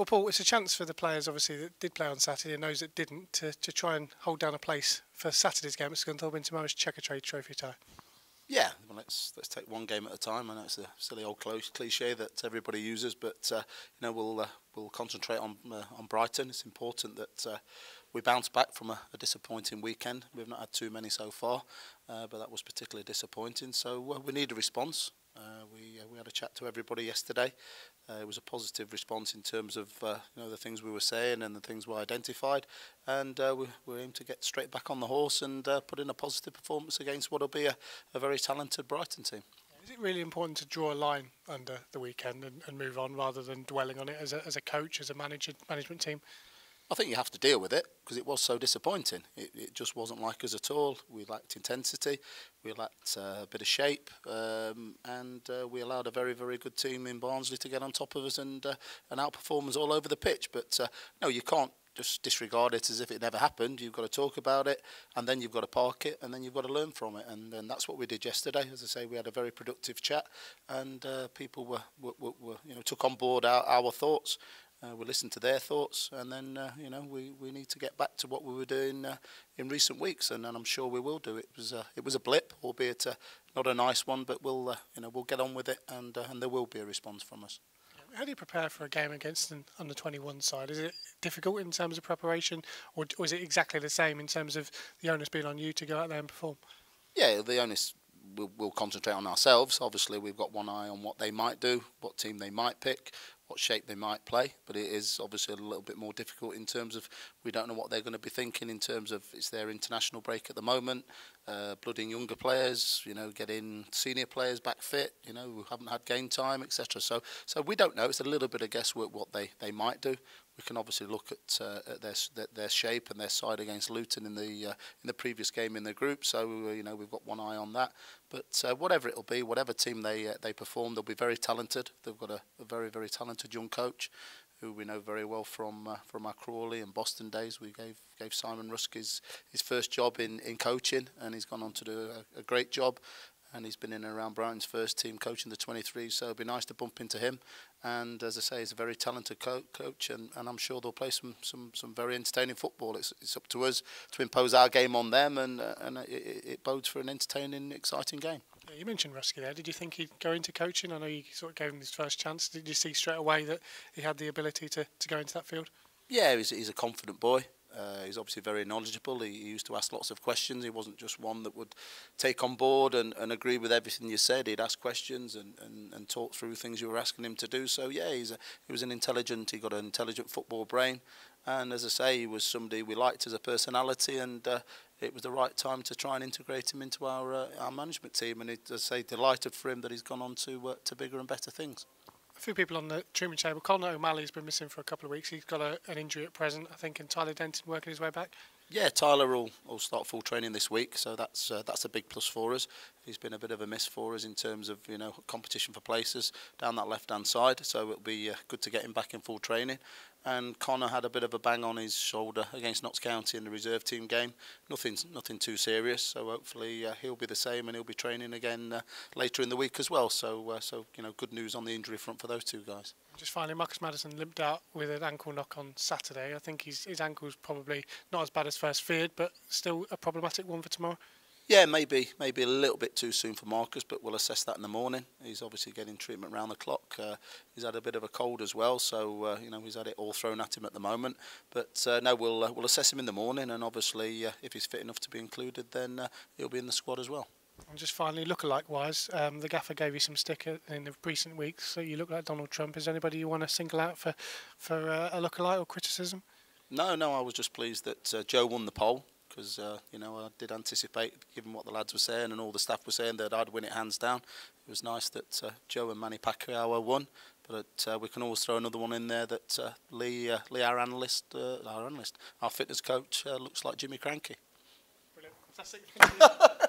Well, Paul, it's a chance for the players, obviously, that did play on Saturday and those that didn't, to try and hold down a place for Saturday's game. It's going to win tomorrow's Checkatrade trophy tie. Yeah, well, let's take one game at a time. I know it's a silly old cliche that everybody uses, but you know, we'll concentrate on Brighton. It's important that we bounce back from a disappointing weekend. We've not had too many so far, but that was particularly disappointing. So we need a response. We had a chat to everybody yesterday. It was a positive response in terms of you know, the things we were saying and the things we identified, and we aim to get straight back on the horse and put in a positive performance against what will be a very talented Brighton team. Is it really important to draw a line under the weekend and move on rather than dwelling on it as a coach, as a management team? I think you have to deal with it because it was so disappointing. It just wasn't like us at all. We lacked intensity, we lacked a bit of shape, and we allowed a very, very good team in Barnsley to get on top of us and outperform us all over the pitch. But no, you can't just disregard it as if it never happened. You've got to talk about it, and then you've got to park it, and then you've got to learn from it. And that's what we did yesterday. As I say, we had a very productive chat, and people were you know, took on board our thoughts. We listened to their thoughts, and then you know, we need to get back to what we were doing in recent weeks, and I'm sure we will do. It was a blip, albeit not a nice one, but we'll you know, we'll get on with it, and there will be a response from us. How do you prepare for a game against an under-21 side? Is it difficult in terms of preparation, or is it exactly the same in terms of the onus being on you to go out there and perform? Yeah, the onus. We'll concentrate on ourselves. Obviously, we've got one eye on what they might do, what team they might pick, what shape they might play, but it is obviously a little bit more difficult in terms of we don't know what they're going to be thinking in terms of it's their international break at the moment, blooding younger players, you know, getting senior players back fit, you know, who haven't had game time, etc. So we don't know. It's a little bit of guesswork what they might do. We can obviously look at their shape and their side against Luton in the previous game in the group. So you know, we've got one eye on that. But whatever it'll be, whatever team they perform, they'll be very talented. They've got a very, very talented young coach who we know very well from our Crawley and Boston days. We gave Simon Rusk his first job in coaching, and he's gone on to do a great job. And he's been in and around Brighton's first team coaching the 23s, so it'd be nice to bump into him. And as I say, he's a very talented coach, and I'm sure they'll play some very entertaining football. It's up to us to impose our game on them, and it bodes for an entertaining, exciting game. Yeah, you mentioned Rusky there. Did you think he'd go into coaching? I know you sort of gave him his first chance. Did you see straight away that he had the ability to go into that field? Yeah, he's a confident boy. He's obviously very knowledgeable. He used to ask lots of questions. He wasn't just one that would take on board and agree with everything you said. He'd ask questions and talk through things you were asking him to do. So yeah, he got an intelligent football brain. And as I say, he was somebody we liked as a personality, and it was the right time to try and integrate him into our management team. And as I say, delighted for him that he's gone on to bigger and better things. A few people on the treatment table. Conor O'Malley's been missing for a couple of weeks. He's got an injury at present, I think, and Tyler Denton working his way back. Yeah, Tyler will start full training this week, so that's a big plus for us. He's been a bit of a miss for us in terms of, you know, competition for places down that left-hand side, so it'll be good to get him back in full training. And Conor had a bit of a bang on his shoulder against Notts County in the reserve team game. Nothing too serious, so hopefully he'll be the same and he'll be training again later in the week as well. So you know, good news on the injury front for those two guys. Just finally, Marcus Maddison limped out with an ankle knock on Saturday. I think his ankle's probably not as bad as first feared, but still a problematic one for tomorrow. Yeah, maybe a little bit too soon for Marcus, but we'll assess that in the morning. He's obviously getting treatment round the clock. He's had a bit of a cold as well, so you know, he's had it all thrown at him at the moment. But no, we'll assess him in the morning, and obviously if he's fit enough to be included, then he'll be in the squad as well. And just finally, lookalike-wise, the gaffer gave you some stick in the recent weeks, so you look like Donald Trump. Is there anybody you want to single out for a lookalike or criticism? No, I was just pleased that Joe won the poll, because you know, I did anticipate, given what the lads were saying and all the staff were saying, that I'd win it hands down. It was nice that Joe and Manny Pacquiao won, but we can always throw another one in there that Lee, our fitness coach, looks like Jimmy Cranky. Brilliant, fantastic. Thank you.